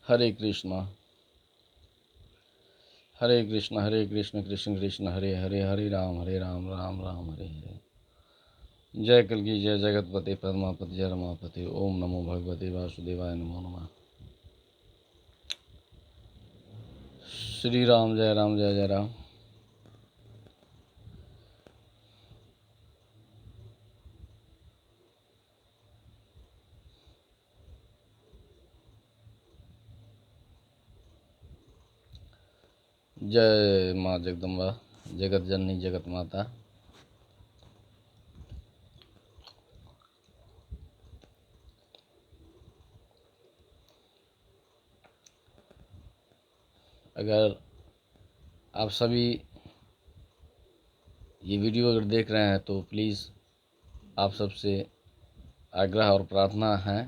हरे कृष्णा हरे कृष्ण कृष्ण कृष्ण हरे हरे, हरे राम राम राम हरे हरे। जय कल की जय जगतपति पद्मापति जय रमापति। ओम नमो भगवते वासुदेवाय नमो नमः। श्री राम जय राम जय जय राम। जय माँ जगदम्बा, जगत जननी जगत माता। अगर आप सभी ये वीडियो अगर देख रहे हैं तो प्लीज़ आप सबसे आग्रह और प्रार्थना है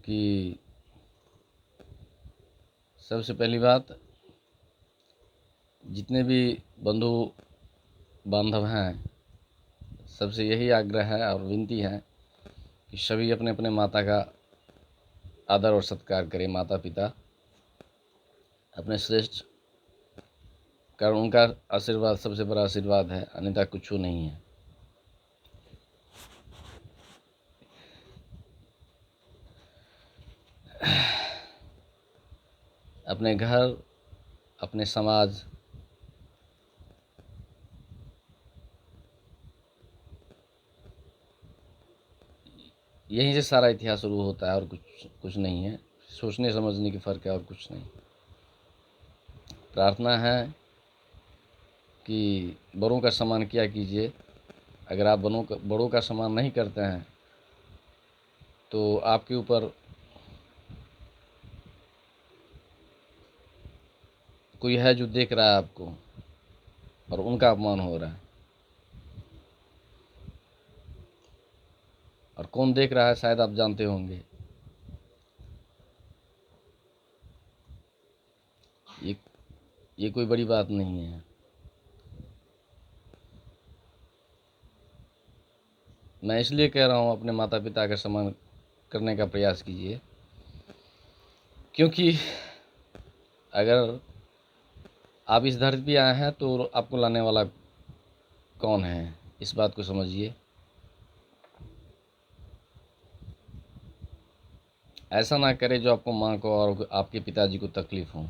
कि सबसे पहली बात, जितने भी बंधु बांधव हैं सबसे यही आग्रह है और विनती है कि सभी अपने अपने माता का आदर और सत्कार करें। माता पिता अपने श्रेष्ठ, कारण उनका आशीर्वाद सबसे बड़ा आशीर्वाद है, अन्यथा कुछ नहीं है। अपने घर, अपने समाज, यहीं से सारा इतिहास शुरू होता है और कुछ नहीं है। सोचने समझने की फ़र्क है और कुछ नहीं। प्रार्थना है कि बड़ों का सम्मान किया कीजिए। अगर आप बड़ों का सम्मान नहीं करते हैं तो आपके ऊपर कोई है जो देख रहा है आपको और उनका अपमान हो रहा है। और कौन देख रहा है शायद आप जानते होंगे। ये कोई बड़ी बात नहीं है। मैं इसलिए कह रहा हूँ अपने माता पिता का सम्मान करने का प्रयास कीजिए, क्योंकि अगर आप इस धरती पे आए हैं तो आपको लाने वाला कौन है, इस बात को समझिए। ऐसा ना करें जो आपको माँ को और आपके पिताजी को तकलीफ़ हो।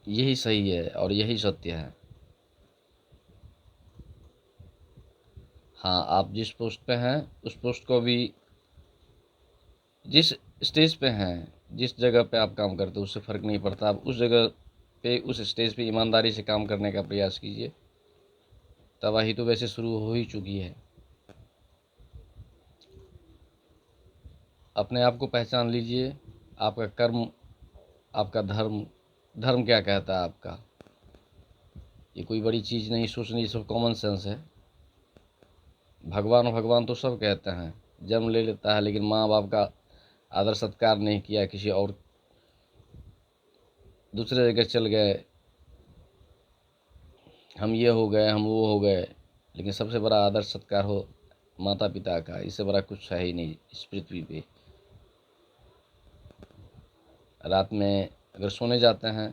यही सही है और यही सत्य है। हाँ, आप जिस पोस्ट पे हैं उस पोस्ट को भी, जिस स्टेज पे हैं, जिस जगह पे आप काम करते हो उससे फ़र्क नहीं पड़ता। आप उस जगह पे, उस स्टेज पे ईमानदारी से काम करने का प्रयास कीजिए। तबाही तो वैसे शुरू हो ही चुकी है। अपने आप को पहचान लीजिए। आपका कर्म, आपका धर्म, धर्म क्या कहता है आपका, ये कोई बड़ी चीज़ नहीं सोचनी, ये सब कॉमन सेंस है। भगवान भगवान तो सब कहते हैं, जन्म ले लेता है, लेकिन माँ बाप का आदर सत्कार नहीं किया, किसी और दूसरे जगह चल गए, हम ये हो गए, हम वो हो गए। लेकिन सबसे बड़ा आदर सत्कार हो माता पिता का, इससे बड़ा कुछ है ही नहीं इस पृथ्वी पे। रात में अगर सोने जाते हैं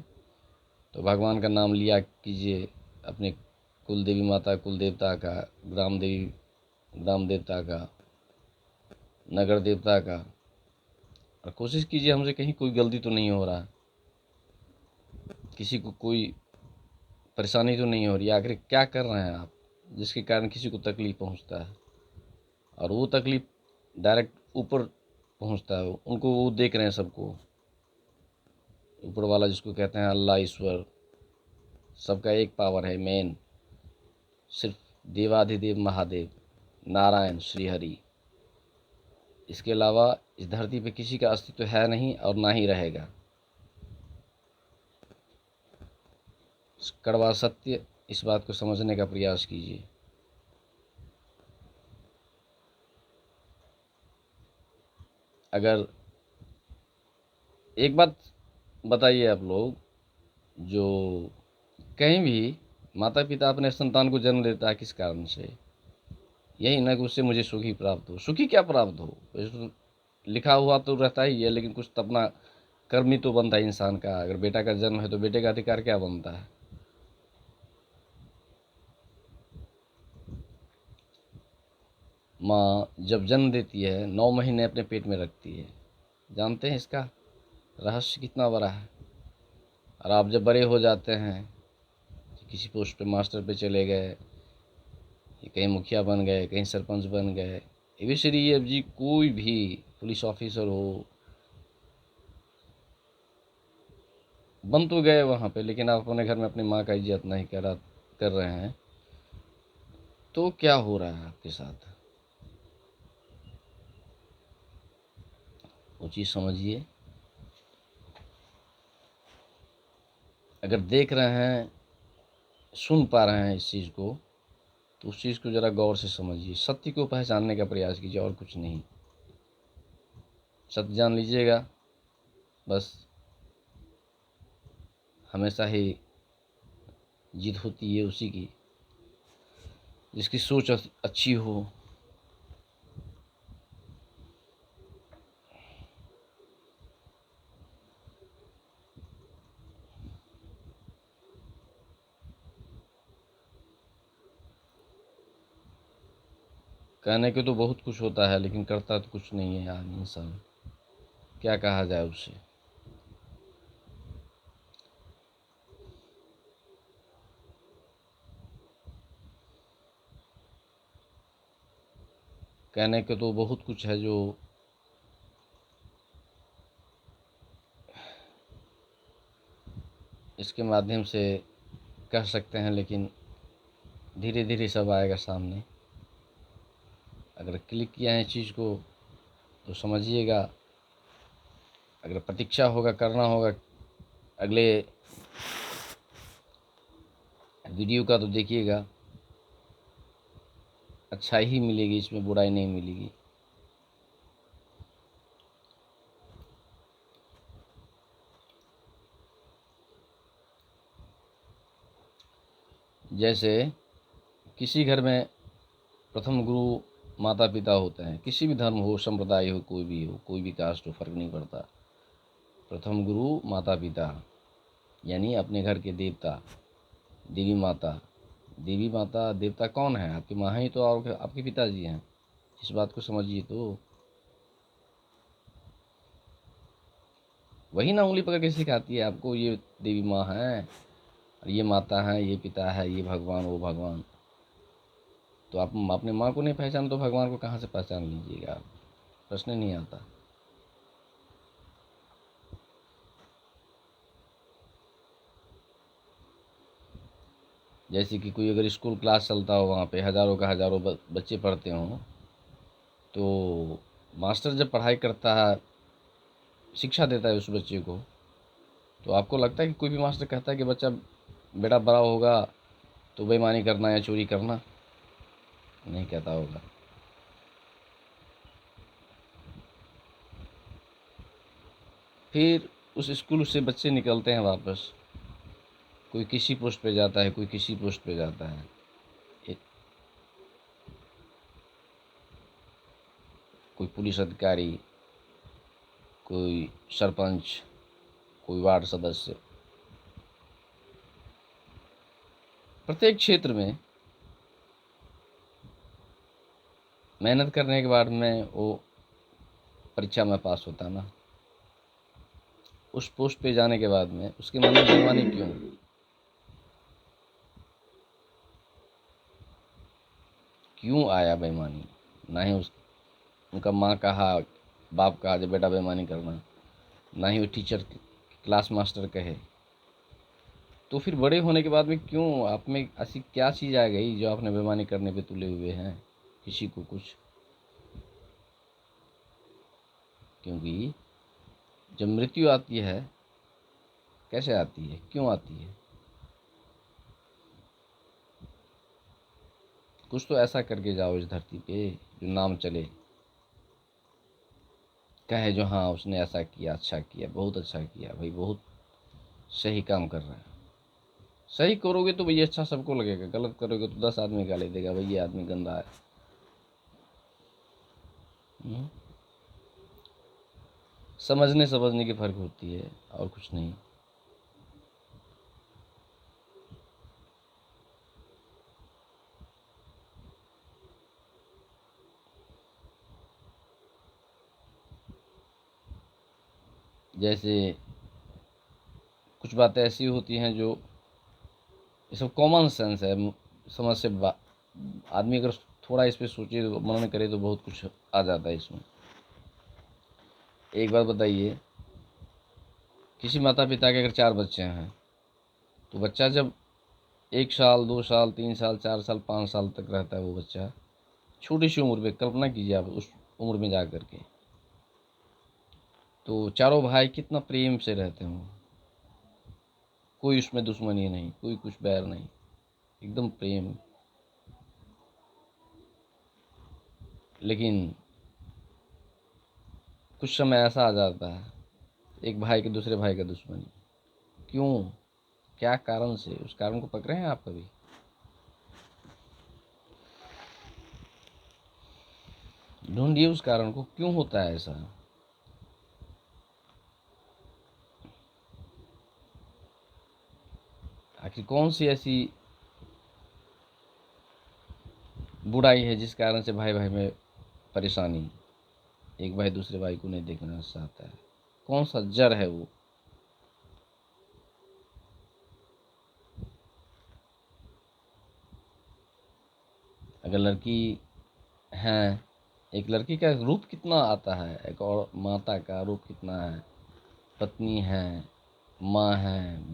तो भगवान का नाम लिया कीजिए, अपने कुल देवी माता, कुल देवता का, ग्राम देवी, ग्राम देवता का, नगर देवता का। और कोशिश कीजिए हमसे कहीं कोई गलती तो नहीं हो रहा, किसी को कोई परेशानी तो नहीं हो रही। आखिर क्या कर रहे हैं आप जिसके कारण किसी को तकलीफ़ पहुंचता है, और वो तकलीफ़ डायरेक्ट ऊपर पहुंचता है, उनको वो देख रहे हैं सबको। ऊपर वाला जिसको कहते हैं अल्लाह, ईश्वर, सबका एक पावर है मेन, सिर्फ देवाधिदेव महादेव नारायण श्री हरि। इसके अलावा इस धरती पे किसी का अस्तित्व है नहीं और ना ही रहेगा। कड़वा सत्य, इस बात को समझने का प्रयास कीजिए। अगर एक बात बताइए, आप लोग जो कहीं भी माता पिता अपने संतान को जन्म देता है किस कारण से? यही ना कि उससे मुझे सुखी प्राप्त हो। सुखी क्या प्राप्त हो, लिखा हुआ तो रहता ही है, लेकिन कुछ तो अपना कर्म ही तो बनता है इंसान का। अगर बेटा का जन्म है तो बेटे का अधिकार क्या बनता है? माँ जब जन्म देती है 9 महीने अपने पेट में रखती है। जानते हैं इसका रहस्य कितना बड़ा है? और आप जब बड़े हो जाते हैं, किसी पोस्ट पे मास्टर पे चले गए, कहीं मुखिया बन गए, कहीं सरपंच बन गए, एबीसीडी जी कोई भी पुलिस ऑफिसर हो, बन तो गए वहाँ पे, लेकिन आप अपने घर में अपनी माँ का इज्जत नहीं कर रहे हैं, तो क्या हो रहा है आपके साथ? वो चीज़ समझिए। अगर देख रहे हैं, सुन पा रहे हैं इस चीज़ को, तो उस चीज़ को ज़रा गौर से समझिए। सत्य को पहचानने का प्रयास कीजिए, और कुछ नहीं। सत्य जान लीजिएगा, बस हमेशा ही जीत होती है उसी की, जिसकी सोच अच्छी हो। कहने के तो बहुत कुछ होता है, लेकिन करता तो कुछ नहीं है यार इंसान। क्या कहा जाए उससे? कहने के तो बहुत कुछ है जो इसके माध्यम से कह सकते हैं, लेकिन धीरे धीरे सब आएगा सामने। अगर क्लिक किया है चीज़ को तो समझिएगा। अगर प्रतीक्षा होगा, करना होगा अगले वीडियो का, तो देखिएगा, अच्छाई ही मिलेगी, इसमें बुराई नहीं मिलेगी। जैसे किसी घर में प्रथम गुरु माता पिता होते हैं, किसी भी धर्म हो, संप्रदाय हो, कोई भी कास्ट हो, फर्क नहीं पड़ता। प्रथम गुरु माता पिता, यानी अपने घर के देवता, देवी माता। देवी माता देवता कौन है? आपकी माँ ही तो, और आपके पिताजी हैं। इस बात को समझिए। तो वही ना उंगली पकड़ के सिखाती है आपको, ये देवी माँ है, ये माता है, ये पिता है, ये भगवान, वो भगवान। तो आप अपने माँ को नहीं पहचान तो भगवान को कहाँ से पहचान लीजिएगा आप? प्रश्न नहीं आता। जैसे कि कोई अगर स्कूल क्लास चलता हो, वहाँ पे हज़ारों का हज़ारों बच्चे पढ़ते हों, तो मास्टर जब पढ़ाई करता है, शिक्षा देता है उस बच्चे को, तो आपको लगता है कि कोई भी मास्टर कहता है कि बच्चा बेटा बड़ा होगा तो बेईमानी करना या चोरी करना? नहीं कहता होगा। फिर उस स्कूल से बच्चे निकलते हैं वापस, कोई किसी पोस्ट पे जाता है, कोई किसी पोस्ट पे जाता है। एक कोई पुलिस अधिकारी, कोई सरपंच, कोई वार्ड सदस्य। प्रत्येक क्षेत्र में मेहनत करने के बाद में वो परीक्षा में पास होता ना, उस पोस्ट पे जाने के बाद में उसके मन में बेईमानी क्यों? क्यों आया बेईमानी? ना ही उनका माँ कहा, बाप कहा जब बेटा बेईमानी करना, ना ही वो टीचर, क्लास मास्टर कहे। तो फिर बड़े होने के बाद में क्यों आप में ऐसी क्या चीज़ आ गई जो आपने बेईमानी करने पे तुले हुए हैं किसी को कुछ? क्योंकि जब मृत्यु आती है, कैसे आती है, क्यों आती है? कुछ तो ऐसा करके जाओ इस धरती पे जो नाम चले, कहे जो हाँ उसने ऐसा किया, अच्छा किया, बहुत अच्छा किया भाई, बहुत सही काम कर रहा है। सही करोगे तो भाई अच्छा सबको लगेगा, गलत करोगे तो 10 आदमी गाली देगा, भाई ये आदमी गंदा है। हम्म? समझने समझने की फ़र्क होती है और कुछ नहीं। जैसे कुछ बातें ऐसी होती हैं जो, ये सब कॉमन सेंस है, समझ से आदमी अगर थोड़ा इस पे सोचे, मनन करे, तो बहुत कुछ आ जाता है इसमें। एक बात बताइए, किसी माता पिता के अगर 4 बच्चे हैं, तो बच्चा जब 1 साल 2 साल 3 साल 4 साल 5 साल तक रहता है, वो बच्चा छोटी सी उम्र में, कल्पना कीजिए आप उस उम्र में जा कर के, तो चारों भाई कितना प्रेम से रहते हों, कोई उसमें दुश्मनी नहीं, कोई कुछ बैर नहीं, एकदम प्रेम। लेकिन कुछ समय ऐसा आ जाता है, एक भाई के दूसरे भाई का दुश्मनी। क्यों? क्या कारण से? उस कारण को पकड़े हैं आप कभी? ढूंढिए उस कारण को, क्यों होता है ऐसा। आखिर कौन सी ऐसी बुराई है जिस कारण से भाई भाई में परेशानी, एक भाई दूसरे भाई को नहीं देखना चाहता है? कौन सा जड़ है वो? अगर लड़की है, एक लड़की का रूप कितना आता है, एक और माता का रूप कितना है, पत्नी है, माँ है,